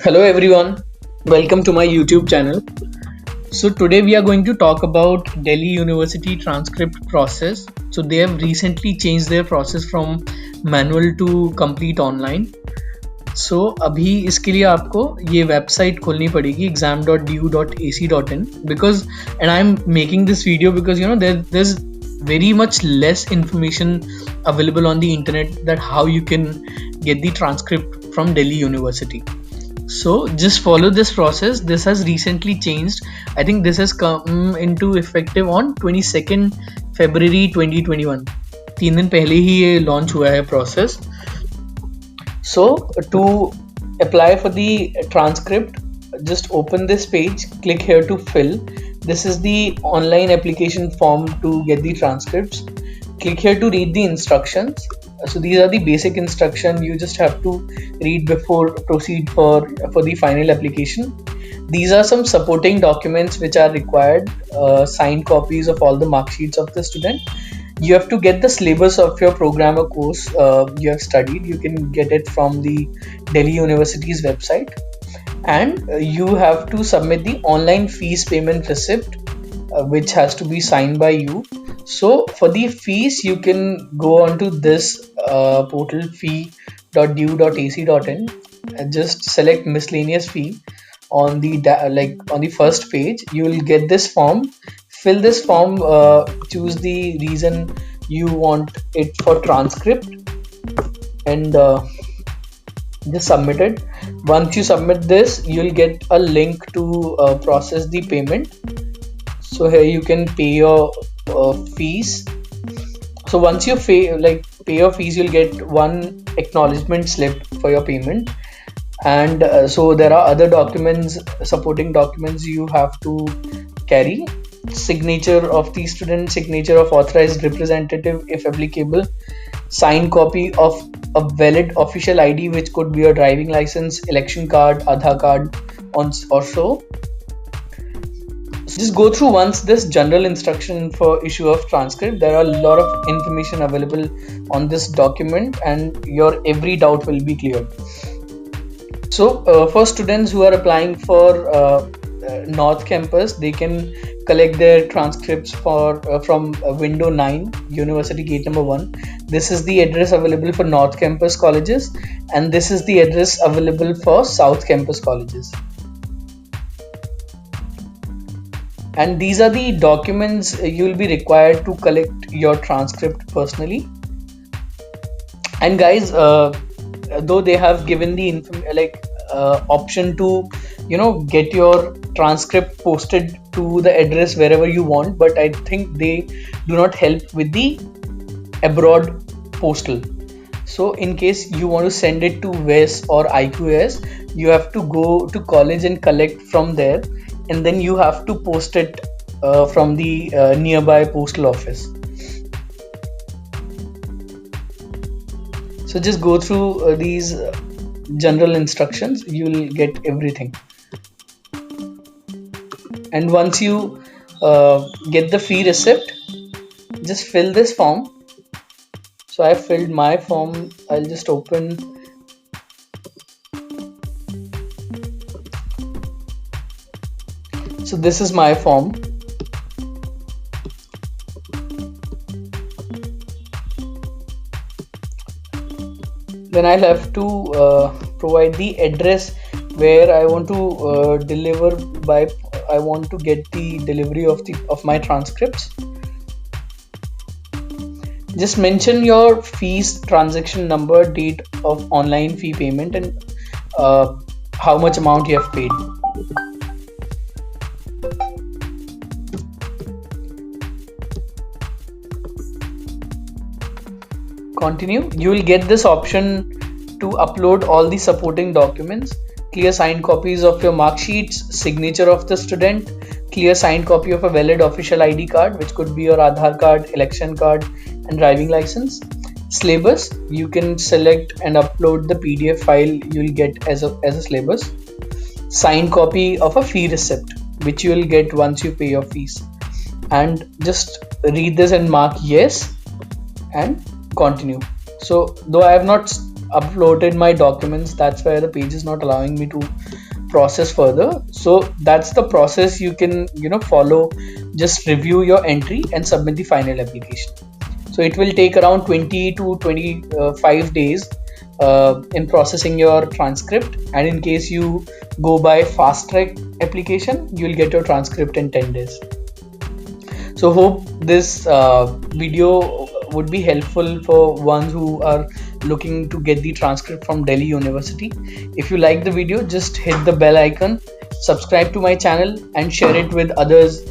Hello everyone, welcome to my YouTube channel. So today we are going to talk about Delhi University transcript process. So they have recently changed their process from manual to complete online. So अभी इसके लिए आपको ये website खोलनी पड़ेगी exam.du.ac.in because and I'm making this video because there's very much less information available on the internet that how you can get the transcript from Delhi University. So just follow this process. This has recently changed. I think this has come into effective on 22nd February 2021. 3 दिन पहले ही ये launch हुआ है process. So to apply for the transcript, just open this page, click here to fill. This is the online application form to get the transcripts. Click here to read the instructions. So these are the basic instruction you just have to read before proceed for the final application. These are some supporting documents which are required, signed copies of all the mark sheets of the student. You have to get the syllabus of your program or course you have studied. You can get it from the Delhi University's website, and you have to submit the online fees payment receipt, which has to be signed by you. So for the fees, you can go on to this portal fee.du.ac.in and just select miscellaneous fee on the on the first page. You will get this form. Fill this form. Choose the reason you want it for transcript, and just submit it. Once you submit this, you'll get a link to process the payment. So here you can pay your fees. So once you pay your fees, you'll get one acknowledgement slip for your payment. And so there are other documents, supporting documents you have to carry: signature of the student, signature of authorized representative if applicable, signed copy of a valid official ID, which could be your driving license, election card, Aadhaar card, or so. Just go through once this general instruction for issue of transcript. There are a lot of information available on this document, and your every doubt will be cleared. So for students who are applying for North Campus, they can collect their transcripts from window 9, University Gate number 1. This is the address available for North Campus colleges, and this is the address available for South Campus colleges. And these are the documents you will be required to collect your transcript personally. And guys, though they have given the option to get your transcript posted to the address wherever you want, but I think they do not help with the abroad postal. So in case you want to send it to WES or IQS, you have to go to college and collect from there, and then you have to post it from the nearby postal office. So just go through these general instructions, you will get everything. And once you get the fee receipt, just fill this form. So I filled my form. I'll just open. So this is my form. Then I'll have to provide the address where I want to deliver by. I want to get the delivery of my transcripts. Just mention your fees, transaction number, date of online fee payment, and how much amount you have paid. Continue. You will get this option to upload all the supporting documents: clear signed copies of your mark sheets, signature of the student, clear signed copy of a valid official ID card, which could be your Aadhaar card, election card, and driving license. Syllabus, you can select and upload the PDF file you'll get as a syllabus. Signed copy of a fee receipt, which you will get once you pay your fees. And just read this and mark yes and continue. So though I have not uploaded my documents. That's why the page is not allowing me to process further. So that's the process you can follow. Just review your entry and submit the final application. So it will take around 20 to 25 days in processing your transcript, and in case you go by fast track application, you will get your transcript in 10 days. So hope this video would be helpful for ones who are looking to get the transcript from Delhi University. If you like the video, just hit the bell icon, subscribe to my channel and share it with others